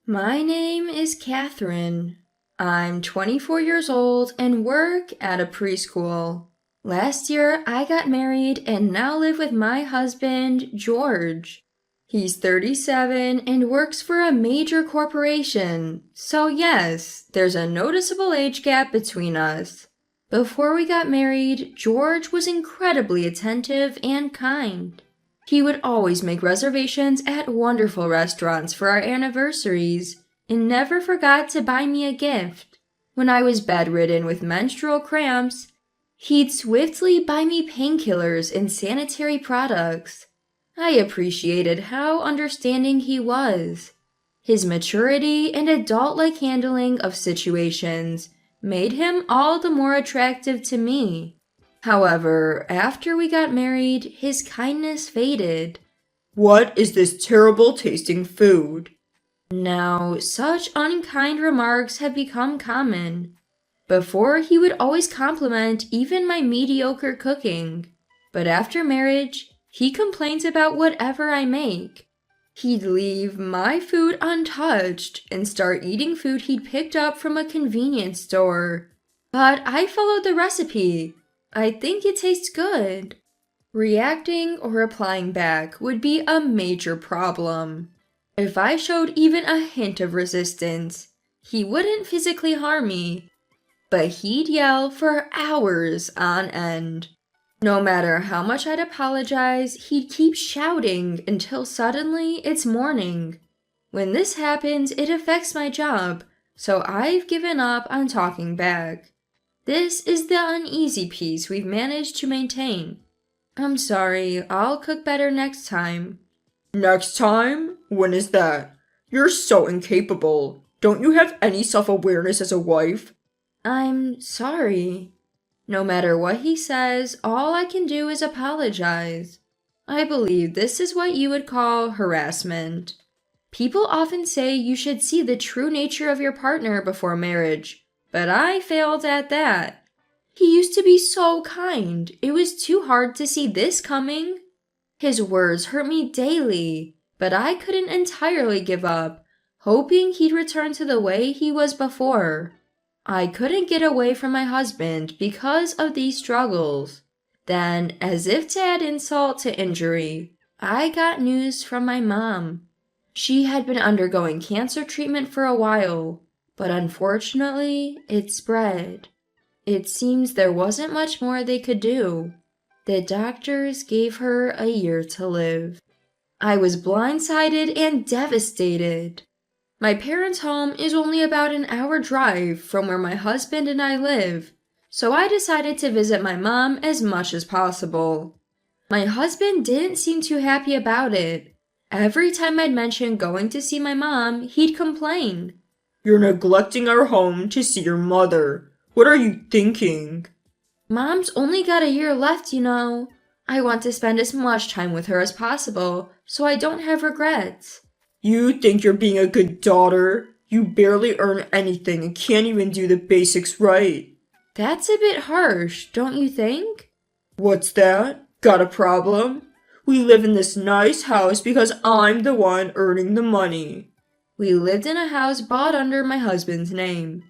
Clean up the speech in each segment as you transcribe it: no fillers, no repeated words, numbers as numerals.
My name is Catherine. I'm 24 years old and work at a preschool. Last year, I got married and now live with my husband, George. He's 37 and works for a major corporation. So yes, there's a noticeable age gap between us. Before we got married, George was incredibly attentive and kind. He would always make reservations at wonderful restaurants for our anniversaries and never forgot to buy me a gift. When I was bedridden with menstrual cramps, he'd swiftly buy me painkillers and sanitary products. I appreciated how understanding he was. His maturity and adult-like handling of situations made him all the more attractive to me. However, after we got married, his kindness faded. What is this terrible tasting food? Now, such unkind remarks have become common. Before, he would always compliment even my mediocre cooking. But after marriage, he complains about whatever I make. He'd leave my food untouched and start eating food he'd picked up from a convenience store. But I followed the recipe. I think it tastes good. Reacting or replying back would be a major problem. If I showed even a hint of resistance, he wouldn't physically harm me, but he'd yell for hours on end. No matter how much I'd apologize, he'd keep shouting until suddenly it's morning. When this happens, it affects my job, so I've given up on talking back. This is the uneasy piece we've managed to maintain. I'm sorry, I'll cook better next time. Next time? When is that? You're so incapable. Don't you have any self-awareness as a wife? I'm sorry. No matter what he says, all I can do is apologize. I believe this is what you would call harassment. People often say you should see the true nature of your partner before marriage, but I failed at that. He used to be so kind. It was too hard to see this coming. His words hurt me daily, but I couldn't entirely give up, hoping he'd return to the way he was before. I couldn't get away from my husband because of these struggles. Then, as if to add insult to injury, I got news from my mom. She had been undergoing cancer treatment for a while, but unfortunately, it spread. It seems there wasn't much more they could do. The doctors gave her a year to live. I was blindsided and devastated. My parents' home is only about an hour drive from where my husband and I live, so I decided to visit my mom as much as possible. My husband didn't seem too happy about it. Every time I'd mention going to see my mom, he'd complain. You're neglecting our home to see your mother. What are you thinking? Mom's only got a year left, you know. I want to spend as much time with her as possible, so I don't have regrets. You think you're being a good daughter? You barely earn anything and can't even do the basics right. That's a bit harsh, don't you think? What's that? Got a problem? We live in this nice house because I'm the one earning the money. We lived in a house bought under my husband's name.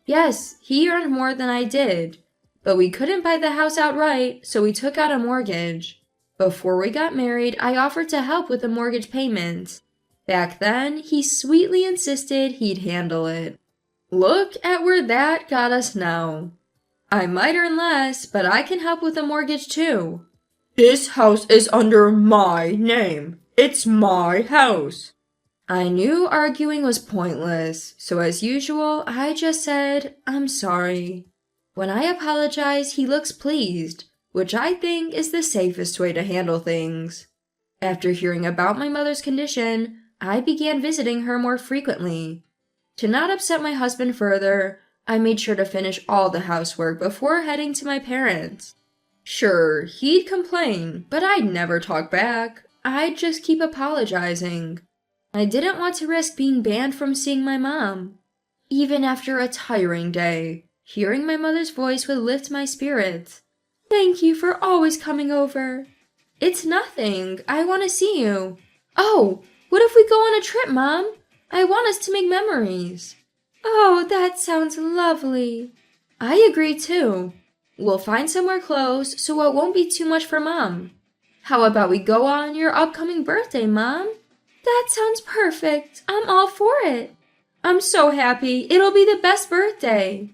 Yes, he earned more than I did, but we couldn't buy the house outright, so we took out a mortgage. Before we got married, I offered to help with the mortgage payments. Back then, he sweetly insisted he'd handle it. Look at where that got us now. I might earn less, but I can help with the mortgage too. This house is under my name. It's my house. I knew arguing was pointless, so as usual, I just said, I'm sorry. When I apologize, he looks pleased, which I think is the safest way to handle things. After hearing about my mother's condition, I began visiting her more frequently. To not upset my husband further, I made sure to finish all the housework before heading to my parents. Sure, he'd complain, but I'd never talk back. I'd just keep apologizing. I didn't want to risk being banned from seeing my mom. Even after a tiring day, hearing my mother's voice would lift my spirits. Thank you for always coming over. It's nothing. I want to see you. Oh, what if we go on a trip, Mom? I want us to make memories. Oh, that sounds lovely. I agree too. We'll find somewhere close so it won't be too much for Mom. How about we go on your upcoming birthday, Mom? That sounds perfect. I'm all for it. I'm so happy. It'll be the best birthday.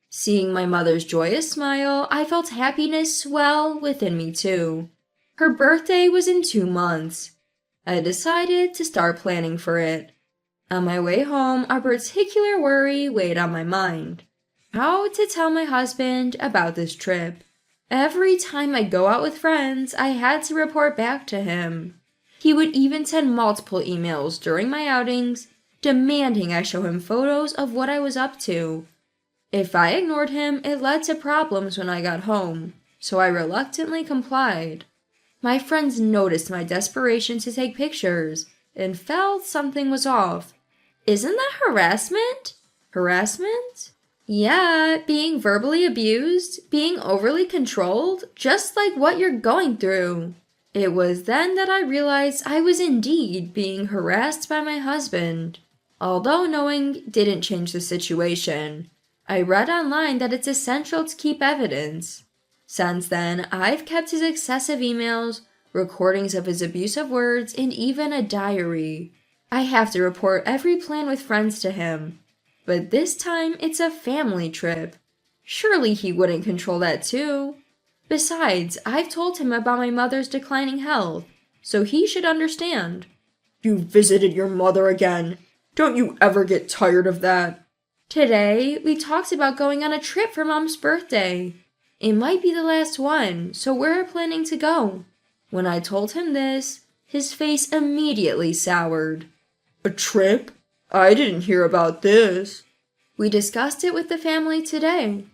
Seeing my mother's joyous smile, I felt happiness swell within me too. Her birthday was in 2 months. I decided to start planning for it. On my way home, a particular worry weighed on my mind. How to tell my husband about this trip. Every time I'd go out with friends, I had to report back to him. He would even send multiple emails during my outings, demanding I show him photos of what I was up to. If I ignored him, it led to problems when I got home, so I reluctantly complied. My friends noticed my desperation to take pictures and felt something was off. Isn't that harassment? Harassment? Yeah, being verbally abused, being overly controlled, just like what you're going through. It was then that I realized I was indeed being harassed by my husband. Although knowing didn't change the situation, I read online that it's essential to keep evidence. Since then, I've kept his excessive emails, recordings of his abusive words, and even a diary. I have to report every plan with friends to him. But this time, it's a family trip. Surely he wouldn't control that too. Besides, I've told him about my mother's declining health, so he should understand. You visited your mother again. Don't you ever get tired of that? Today, we talked about going on a trip for Mom's birthday. It might be the last one, so we're planning to go. When I told him this, his face immediately soured. A trip? I didn't hear about this. We discussed it with the family today.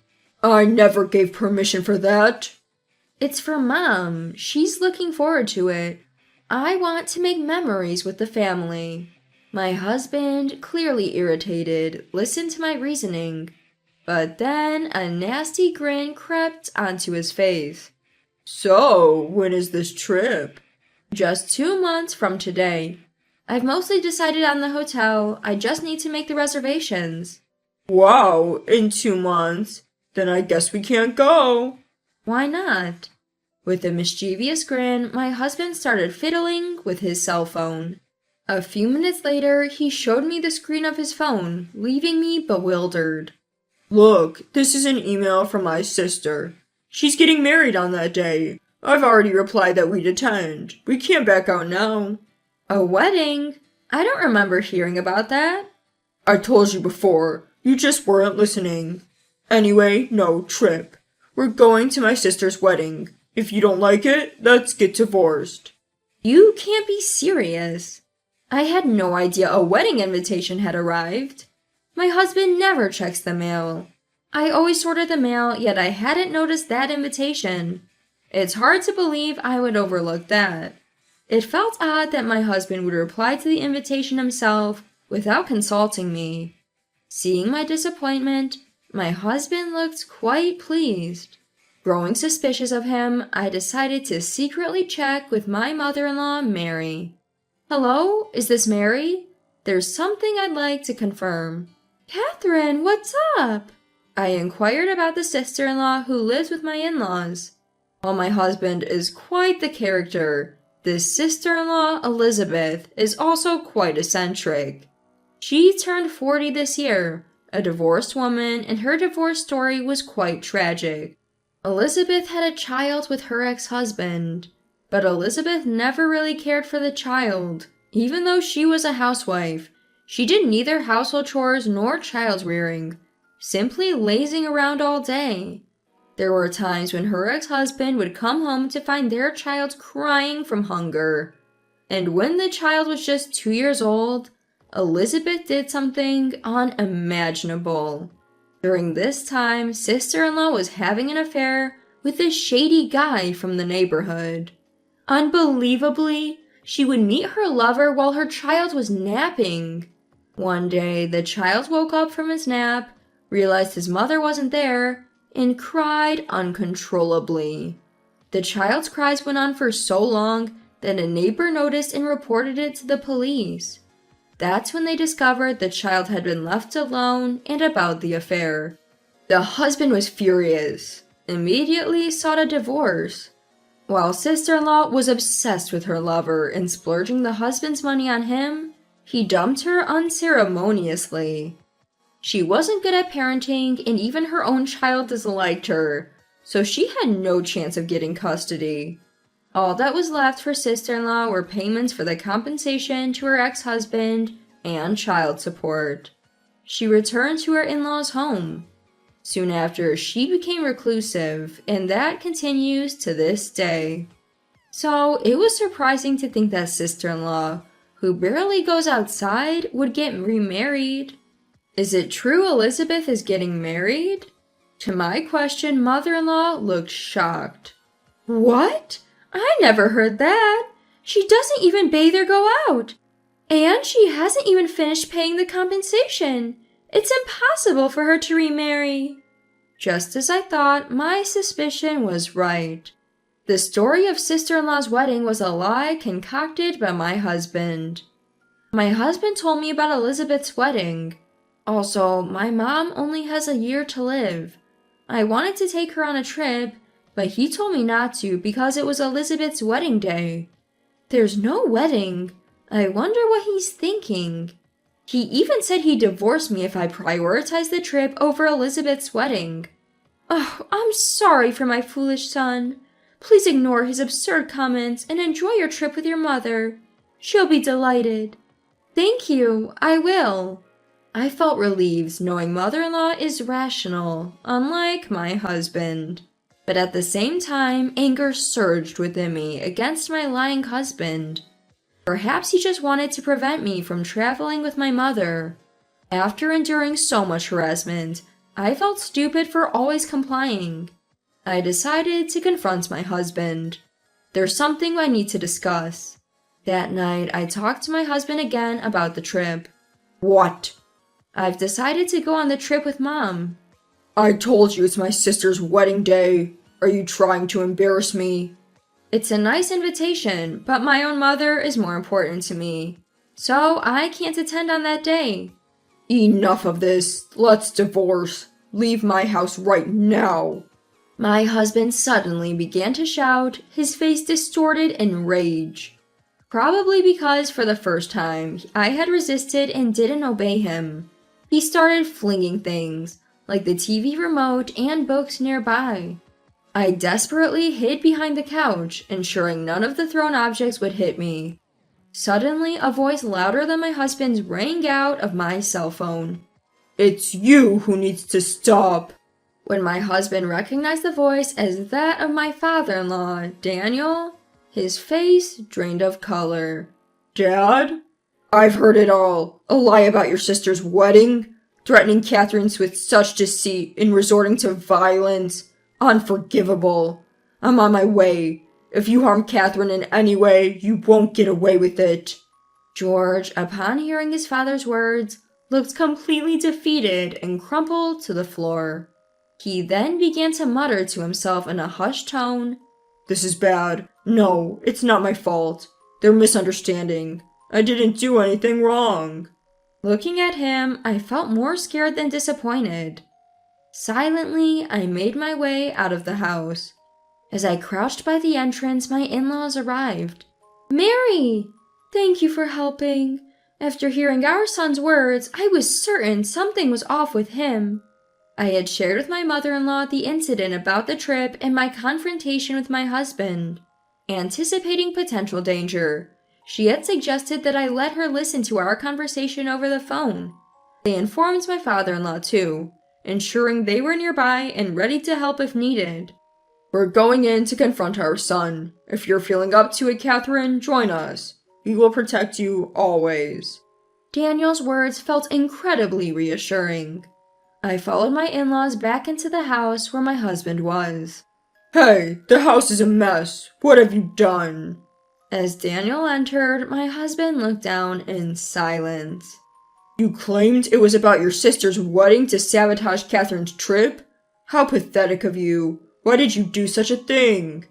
I never gave permission for that. It's for Mom. She's looking forward to it. I want to make memories with the family. My husband, clearly irritated, listened to my reasoning. But then a nasty grin crept onto his face. So, when is this trip? Just 2 months from today. I've mostly decided on the hotel. I just need to make the reservations. Wow, in 2 months? Then I guess we can't go. Why not? With a mischievous grin, my husband started fiddling with his cell phone. A few minutes later, he showed me the screen of his phone, leaving me bewildered. Look, this is an email from my sister. She's getting married on that day. I've already replied that we'd attend. We can't back out now. A wedding? I don't remember hearing about that. I told you before. You just weren't listening. Anyway, no trip. We're going to my sister's wedding. If you don't like it, let's get divorced. You can't be serious. I had no idea a wedding invitation had arrived. My husband never checks the mail. I always sorted the mail, yet I hadn't noticed that invitation. It's hard to believe I would overlook that. It felt odd that my husband would reply to the invitation himself without consulting me. Seeing my disappointment, my husband looked quite pleased. Growing suspicious of him, I decided to secretly check with my mother-in-law, Mary. Hello, is this Mary? There's something I'd like to confirm. Catherine, what's up? I inquired about the sister-in-law who lives with my in-laws. While my husband is quite the character, this sister-in-law, Elizabeth, is also quite eccentric. She turned 40 this year, a divorced woman, and her divorce story was quite tragic. Elizabeth had a child with her ex-husband, but Elizabeth never really cared for the child. Even though she was a housewife, she did neither household chores nor child rearing, simply lazing around all day. There were times when her ex-husband would come home to find their child crying from hunger. And when the child was just 2 years old, Elizabeth did something unimaginable. During this time, sister-in-law was having an affair with a shady guy from the neighborhood. Unbelievably, she would meet her lover while her child was napping. One day, the child woke up from his nap, realized his mother wasn't there, and cried uncontrollably. The child's cries went on for so long that a neighbor noticed and reported it to the police. That's when they discovered the child had been left alone and about the affair. The husband was furious, immediately sought a divorce, while sister-in-law was obsessed with her lover and splurging the husband's money on him. He dumped her unceremoniously. She wasn't good at parenting, and even her own child disliked her, so she had no chance of getting custody. All that was left for sister-in-law were payments for the compensation to her ex-husband and child support. She returned to her in-laws' home. Soon after, she became reclusive, and that continues to this day. So, it was surprising to think that sister-in-law, who barely goes outside, would get remarried. Is it true Elizabeth is getting married? To my question, mother-in-law looked shocked. What? I never heard that. She doesn't even bathe or go out. And she hasn't even finished paying the compensation. It's impossible for her to remarry. Just as I thought, my suspicion was right. The story of sister-in-law's wedding was a lie concocted by my husband. My husband told me about Elizabeth's wedding. Also, my mom only has a year to live. I wanted to take her on a trip, but he told me not to because it was Elizabeth's wedding day. There's no wedding. I wonder what he's thinking. He even said he'd divorce me if I prioritized the trip over Elizabeth's wedding. Oh, I'm sorry for my foolish son. Please ignore his absurd comments and enjoy your trip with your mother. She'll be delighted. Thank you, I will. I felt relieved knowing mother-in-law is rational, unlike my husband. But at the same time, anger surged within me against my lying husband. Perhaps he just wanted to prevent me from traveling with my mother. After enduring so much harassment, I felt stupid for always complying. I decided to confront my husband. There's something I need to discuss. That night, I talked to my husband again about the trip. What? I've decided to go on the trip with Mom. I told you it's my sister's wedding day. Are you trying to embarrass me? It's a nice invitation, but my own mother is more important to me. So I can't attend on that day. Enough of this. Let's divorce. Leave my house right now. My husband suddenly began to shout, his face distorted in rage. Probably because for the first time, I had resisted and didn't obey him. He started flinging things, like the TV remote and books nearby. I desperately hid behind the couch, ensuring none of the thrown objects would hit me. Suddenly, a voice louder than my husband's rang out of my cell phone. It's you who needs to stop. When my husband recognized the voice as that of my father-in-law, Daniel, his face drained of color. Dad? I've heard it all. A lie about your sister's wedding, threatening Catherine's with such deceit and resorting to violence. Unforgivable. I'm on my way. If you harm Catherine in any way, you won't get away with it. George, upon hearing his father's words, looked completely defeated and crumpled to the floor. He then began to mutter to himself in a hushed tone, This is bad. No, it's not my fault. They're misunderstanding. I didn't do anything wrong. Looking at him, I felt more scared than disappointed. Silently, I made my way out of the house. As I crouched by the entrance, my in-laws arrived. Mary! Thank you for helping. After hearing our son's words, I was certain something was off with him. I had shared with my mother-in-law the incident about the trip and my confrontation with my husband. Anticipating potential danger, she had suggested that I let her listen to our conversation over the phone. They informed my father-in-law too, ensuring they were nearby and ready to help if needed. We're going in to confront our son. If you're feeling up to it, Catherine, join us. We will protect you always. Daniel's words felt incredibly reassuring. I followed my in-laws back into the house where my husband was. Hey, the house is a mess. What have you done? As Daniel entered, my husband looked down in silence. You claimed it was about your sister's wedding to sabotage Catherine's trip? How pathetic of you. Why did you do such a thing?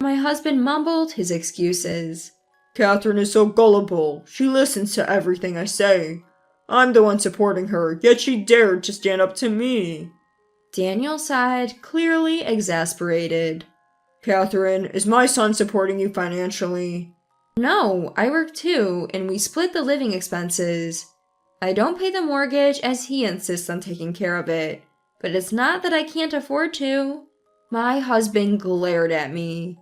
My husband mumbled his excuses. Catherine is so gullible. She listens to everything I say. I'm the one supporting her, yet she dared to stand up to me. Daniel sighed, clearly exasperated. Catherine, is my son supporting you financially? No, I work too, and we split the living expenses. I don't pay the mortgage as he insists on taking care of it, but it's not that I can't afford to. My husband glared at me.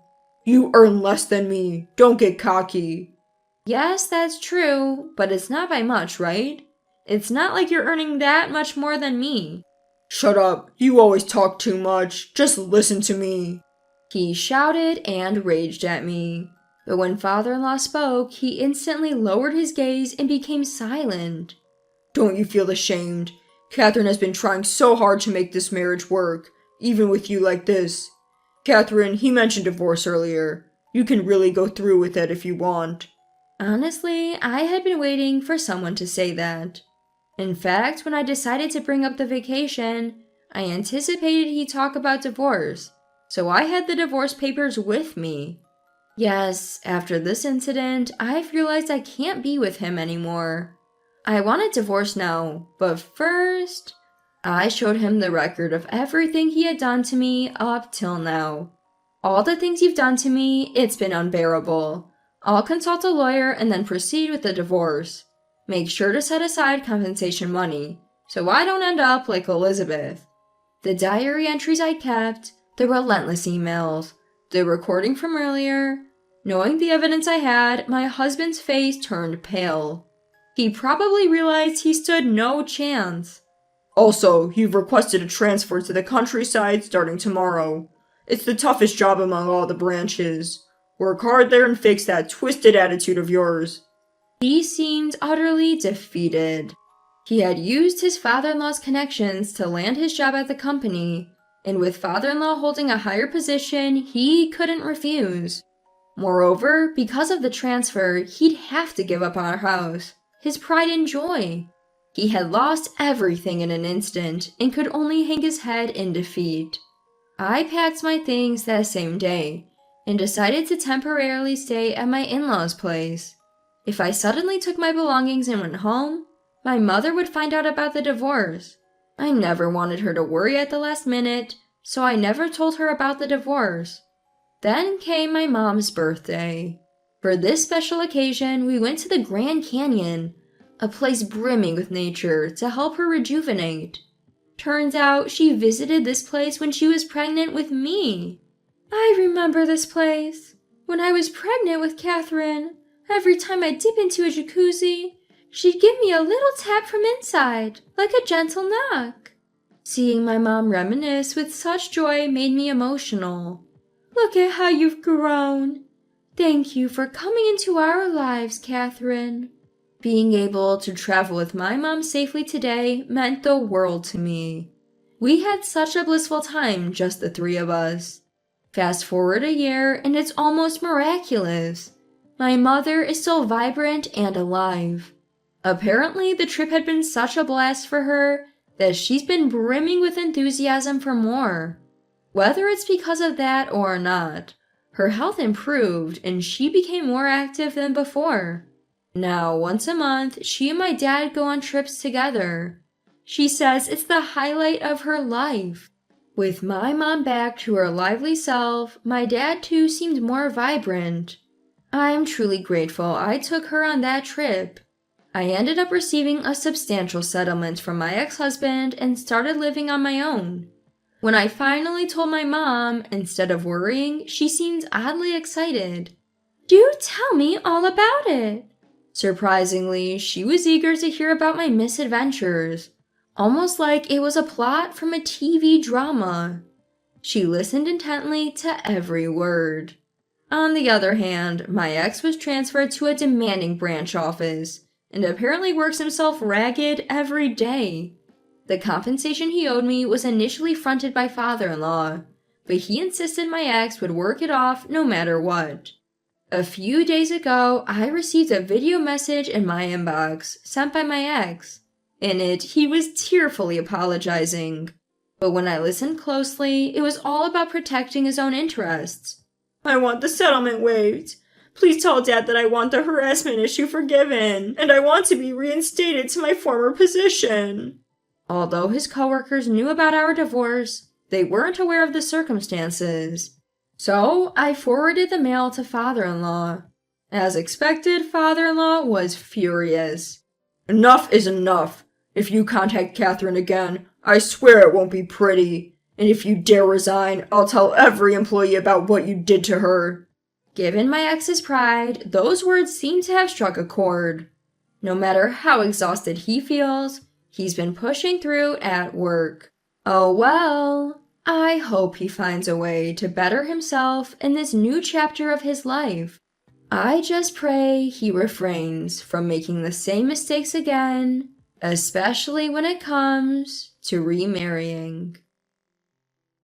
You earn less than me. Don't get cocky. Yes, that's true, but it's not by much, right? It's not like you're earning that much more than me. Shut up. You always talk too much. Just listen to me. He shouted and raged at me. But when father-in-law spoke, he instantly lowered his gaze and became silent. Don't you feel ashamed? Catherine has been trying so hard to make this marriage work, even with you like this. Catherine, he mentioned divorce earlier. You can really go through with it if you want. Honestly, I had been waiting for someone to say that. In fact, when I decided to bring up the vacation, I anticipated he'd talk about divorce, so I had the divorce papers with me. Yes, after this incident, I've realized I can't be with him anymore. I want a divorce now, but first, I showed him the record of everything he had done to me up till now. All the things you've done to me, it's been unbearable. I'll consult a lawyer and then proceed with the divorce. Make sure to set aside compensation money, so I don't end up like Elizabeth. The diary entries I kept, the relentless emails, the recording from earlier. Knowing the evidence I had, my husband's face turned pale. He probably realized he stood no chance. Also, you've requested a transfer to the countryside starting tomorrow. It's the toughest job among all the branches. Work hard there and fix that twisted attitude of yours. He seemed utterly defeated. He had used his father-in-law's connections to land his job at the company, and with father-in-law holding a higher position, he couldn't refuse. Moreover, because of the transfer, he'd have to give up our house, his pride and joy. He had lost everything in an instant and could only hang his head in defeat. I packed my things that same day and decided to temporarily stay at my in-laws' place. If I suddenly took my belongings and went home, my mother would find out about the divorce. I never wanted her to worry at the last minute, so I never told her about the divorce. Then came my mom's birthday. For this special occasion, we went to the Grand Canyon, a place brimming with nature, to help her rejuvenate. Turns out she visited this place when she was pregnant with me. I remember this place. When I was pregnant with Catherine, every time I dip into a jacuzzi, she'd give me a little tap from inside, like a gentle knock. Seeing my mom reminisce with such joy made me emotional. Look at how you've grown. Thank you for coming into our lives, Catherine. Being able to travel with my mom safely today meant the world to me. We had such a blissful time, just the three of us. Fast forward a year, and it's almost miraculous. My mother is still vibrant and alive. Apparently, the trip had been such a blast for her that she's been brimming with enthusiasm for more. Whether it's because of that or not, her health improved and she became more active than before. Now, once a month, she and my dad go on trips together. She says it's the highlight of her life. With my mom back to her lively self, my dad too seemed more vibrant. I'm truly grateful I took her on that trip. I ended up receiving a substantial settlement from my ex-husband and started living on my own. When I finally told my mom, instead of worrying, she seemed oddly excited. Do tell me all about it. Surprisingly, she was eager to hear about my misadventures, almost like it was a plot from a TV drama. She listened intently to every word. On the other hand, my ex was transferred to a demanding branch office, and apparently works himself ragged every day. The compensation he owed me was initially fronted by father-in-law, but he insisted my ex would work it off no matter what. A few days ago, I received a video message in my inbox sent by my ex. In it, he was tearfully apologizing. But when I listened closely, it was all about protecting his own interests. I want the settlement waived. Please tell Dad that I want the harassment issue forgiven, and I want to be reinstated to my former position. Although his coworkers knew about our divorce, they weren't aware of the circumstances. So I forwarded the mail to father-in-law. As expected, father-in-law was furious. Enough is enough. If you contact Catherine again, I swear it won't be pretty. And if you dare resign, I'll tell every employee about what you did to her. Given my ex's pride, those words seem to have struck a chord. No matter how exhausted he feels, he's been pushing through at work. Oh well, I hope he finds a way to better himself in this new chapter of his life. I just pray he refrains from making the same mistakes again, especially when it comes to remarrying.